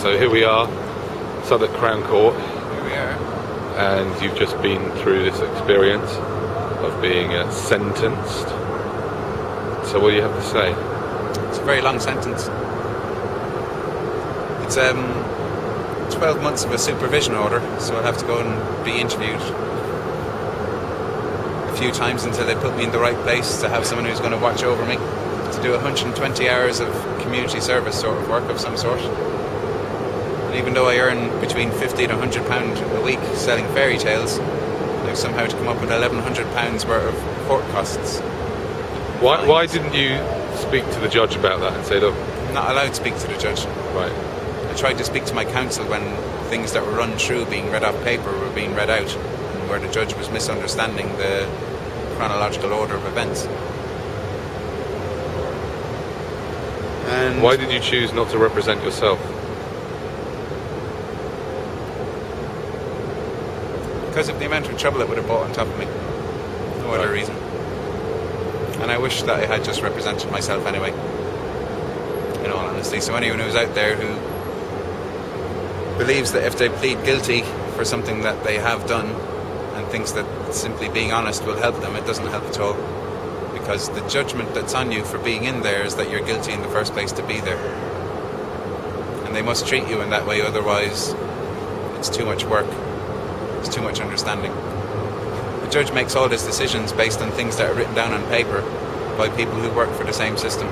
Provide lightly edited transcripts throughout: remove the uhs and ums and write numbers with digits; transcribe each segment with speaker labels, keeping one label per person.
Speaker 1: So here we are, Southwark Crown Court.
Speaker 2: Here we are.
Speaker 1: And you've just been through this experience of being sentenced. So what do you have to say?
Speaker 2: It's a very long sentence. It's 12 months of a supervision order, so I'll have to go and be interviewed a few times until they put me in the right place to have someone who's going to watch over me, to do 120 hours of community service sort of work of some sort. And even though I earn between £50 and £100 a week selling fairy tales, I've somehow to come up with £1,100 worth of court costs.
Speaker 1: Why didn't you speak to the judge about that and say, look...
Speaker 2: I'm not allowed to speak to the judge.
Speaker 1: Right.
Speaker 2: I tried to speak to my counsel when things that were run through being read off paper were being read out, and where the judge was misunderstanding the chronological order of events. And
Speaker 1: why did you choose not to represent yourself?
Speaker 2: Because of the amount of trouble it would have brought on top of me. No other reason. And I wish that I had just represented myself anyway, in all honesty. So anyone who's out there who believes that if they plead guilty for something that they have done and thinks that simply being honest will help them, it doesn't help at all. Because the judgment that's on you for being in there is that you're guilty in the first place to be there. And they must treat you in that way, otherwise it's too much work. It's too much understanding. The judge makes all his decisions based on things that are written down on paper by people who work for the same system.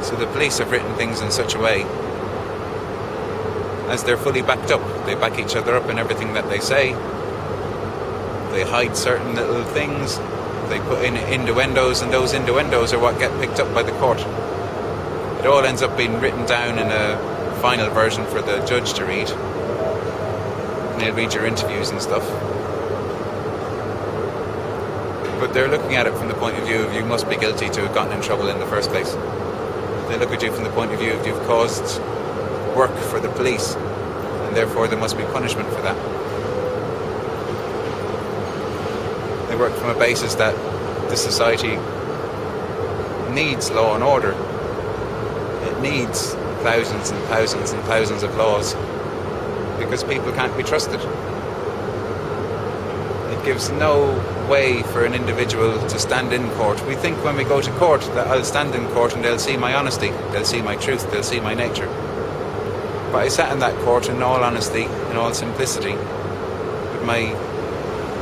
Speaker 2: So the police have written things in such a way as they're fully backed up. They back each other up in everything that they say. They hide certain little things. They put in innuendos, and those innuendos are what get picked up by the court. It all ends up being written down in a final version for the judge to read. And he'll read your interviews and stuff. But they're looking at it from the point of view of you must be guilty to have gotten in trouble in the first place. They look at you from the point of view of you've caused work for the police, and therefore there must be punishment for that. They work from a basis that the society needs law and order. It needs thousands and thousands and thousands of laws because people can't be trusted. It gives no way for an individual to stand in court. We think when we go to court that I'll stand in court and they'll see my honesty, they'll see my truth, they'll see my nature. But I sat in that court in all honesty, in all simplicity, with my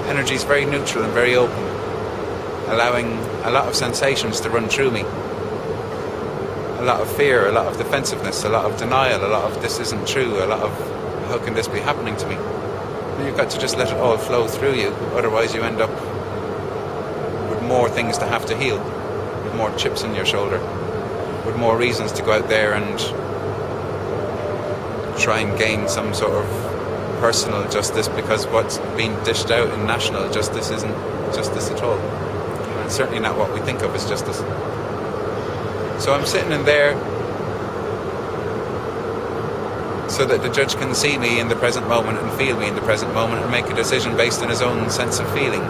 Speaker 2: energies very neutral and very open, allowing a lot of sensations to run through me. A lot of fear, a lot of defensiveness, a lot of denial, a lot of this isn't true, a lot of how can this be happening to me? And you've got to just let it all flow through you, otherwise you end up with more things to have to heal, with more chips in your shoulder, with more reasons to go out there and try and gain some sort of personal justice, because what's being dished out in national justice isn't justice at all. And it's certainly not what we think of as justice. So I'm sitting in there so that the judge can see me in the present moment and feel me in the present moment and make a decision based on his own sense of feeling.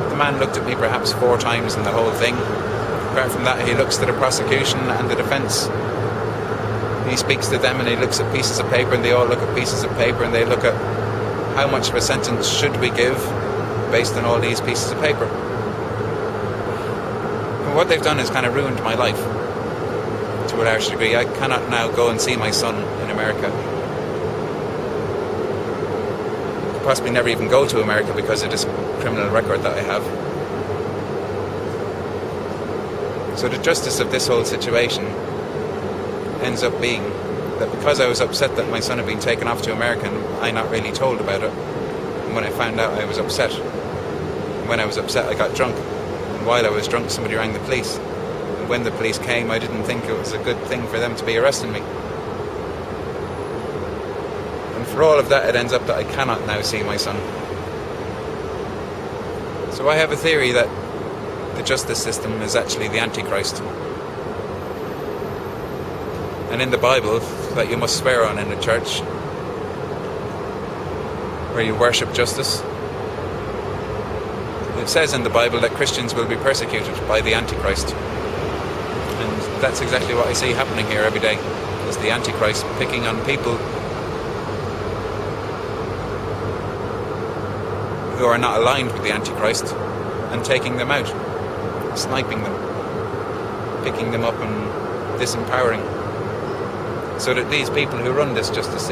Speaker 2: The man looked at me perhaps 4 times in the whole thing. Apart from that, he looks to the prosecution and the defence. He speaks to them and he looks at pieces of paper, and they all look at pieces of paper, and they look at how much of a sentence should we give based on all these pieces of paper. And what they've done is kind of ruined my life to a large degree. I cannot now go and see my son in America. Could possibly never even go to America because of this criminal record that I have. So the justice of this whole situation ends up being that because I was upset that my son had been taken off to America and I not really told about it, and when I found out I was upset. And when I was upset I got drunk, and while I was drunk somebody rang the police, and when the police came I didn't think it was a good thing for them to be arresting me. And for all of that it ends up that I cannot now see my son. So I have a theory that the justice system is actually the Antichrist. And in the Bible, that you must swear on in the church, where you worship justice, it says in the Bible that Christians will be persecuted by the Antichrist. And that's exactly what I see happening here every day. is the Antichrist picking on people who are not aligned with the Antichrist and taking them out, sniping them, picking them up and disempowering. So that these people who run this justice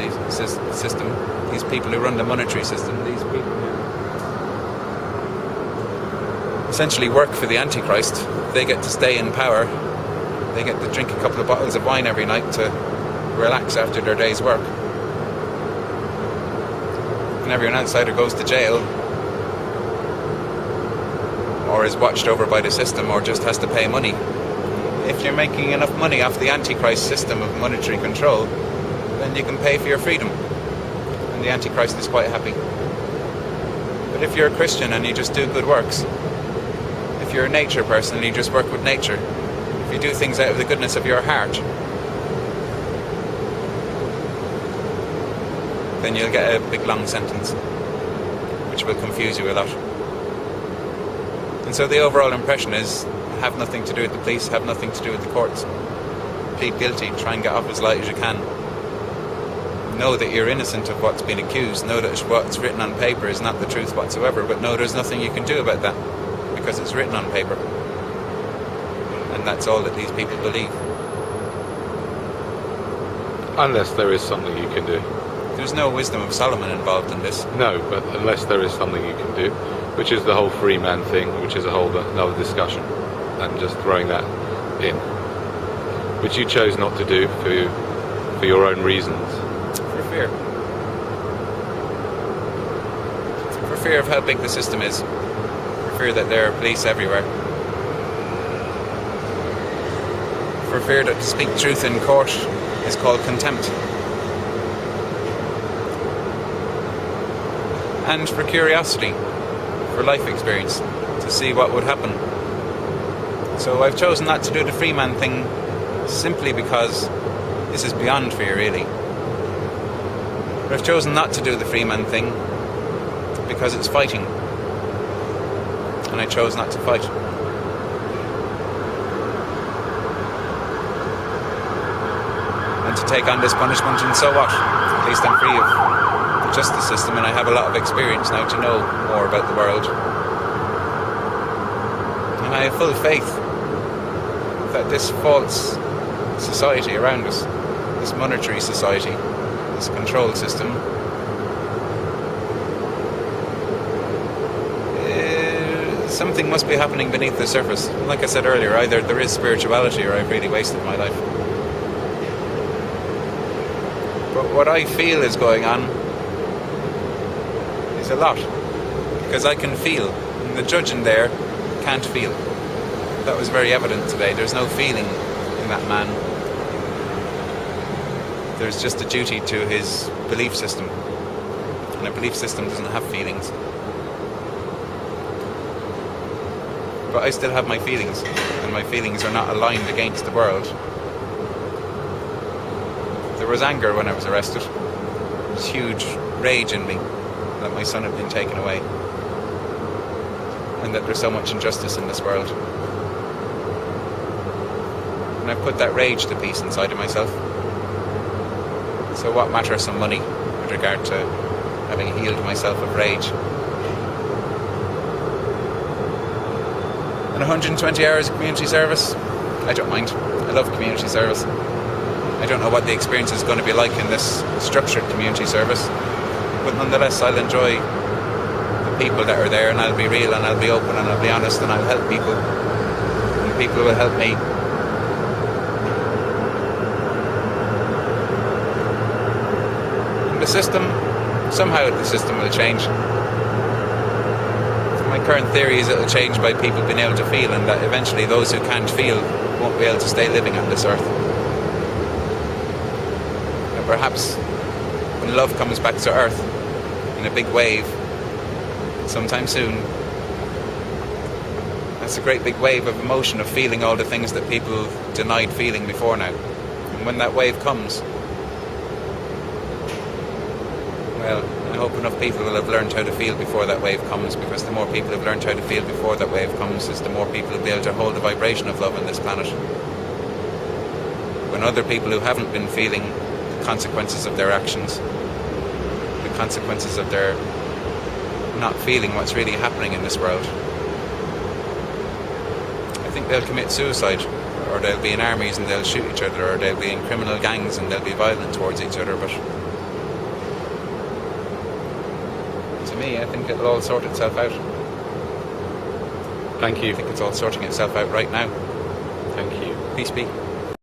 Speaker 2: system, these people who run the monetary system, these people who essentially work for the Antichrist, they get to stay in power. They get to drink a couple of bottles of wine every night to relax after their day's work. And everyone outsider goes to jail, or is watched over by the system, or just has to pay money. If you're making enough money off the Antichrist system of monetary control, then you can pay for your freedom. And the Antichrist is quite happy. But if you're a Christian and you just do good works, if you're a nature person and you just work with nature, if you do things out of the goodness of your heart, then you'll get a big long sentence, which will confuse you a lot. And so the overall impression is, have nothing to do with the police, have nothing to do with the courts. Plead guilty, try and get off as light as you can. Know that you're innocent of what's been accused, know that what's written on paper is not the truth whatsoever, but know there's nothing you can do about that, because it's written on paper. And that's all that these people believe.
Speaker 1: Unless there is something you can do.
Speaker 2: There's no wisdom of Solomon involved in this.
Speaker 1: No, but unless there is something you can do, which is the whole free man thing, which is a whole another discussion, and just throwing that in, which you chose not to do for your own reasons.
Speaker 2: For fear. For fear of how big the system is. For fear that there are police everywhere. For fear that to speak truth in court is called contempt. And for curiosity, for life experience, to see what would happen. So I've chosen not to do the free man thing simply because this is beyond fear, really. But I've chosen not to do the free man thing because it's fighting. And I chose not to fight. And to take on this punishment, and so what? At least I'm free of the justice system, and I have a lot of experience now to know more about the world. And I have full faith that this false society around us, this monetary society, this control system, something must be happening beneath the surface. Like I said earlier, either there is spirituality or I've really wasted my life. But what I feel is going on is a lot, because I can feel, and the judge in there can't feel. That was very evident today. There's no feeling in that man. There's just a duty to his belief system, and a belief system doesn't have feelings. But I still have my feelings, and my feelings are not aligned against the world. There was anger when I was arrested. There was huge rage in me that my son had been taken away, and that there's so much injustice in this world. And I put that rage to peace inside of myself. So what matters some money with regard to having healed myself of rage? And 120 hours of community service, I don't mind. I love community service. I don't know what the experience is going to be like in this structured community service, but nonetheless I'll enjoy the people that are there, and I'll be real, and I'll be open, and I'll be honest, and I'll help people, and people will help me. And the system, somehow the system will change. My current theory is it'll change by people being able to feel, and that eventually those who can't feel won't be able to stay living on this earth. And perhaps when love comes back to earth in a big wave sometime soon, that's a great big wave of emotion, of feeling all the things that people denied feeling before now. And when that wave comes, well, I hope enough people will have learned how to feel before that wave comes, because the more people have learned how to feel before that wave comes, is the more people will be able to hold the vibration of love on this planet. when other people who haven't been feeling the consequences of their actions, the consequences of their not feeling what's really happening in this world, I think they'll commit suicide, or they'll be in armies and they'll shoot each other, or they'll be in criminal gangs and they'll be violent towards each other. But to me, I think it'll all sort itself out.
Speaker 1: Thank
Speaker 2: I
Speaker 1: you.
Speaker 2: think it's all sorting itself out right now.
Speaker 1: Thank you.
Speaker 2: Peace be.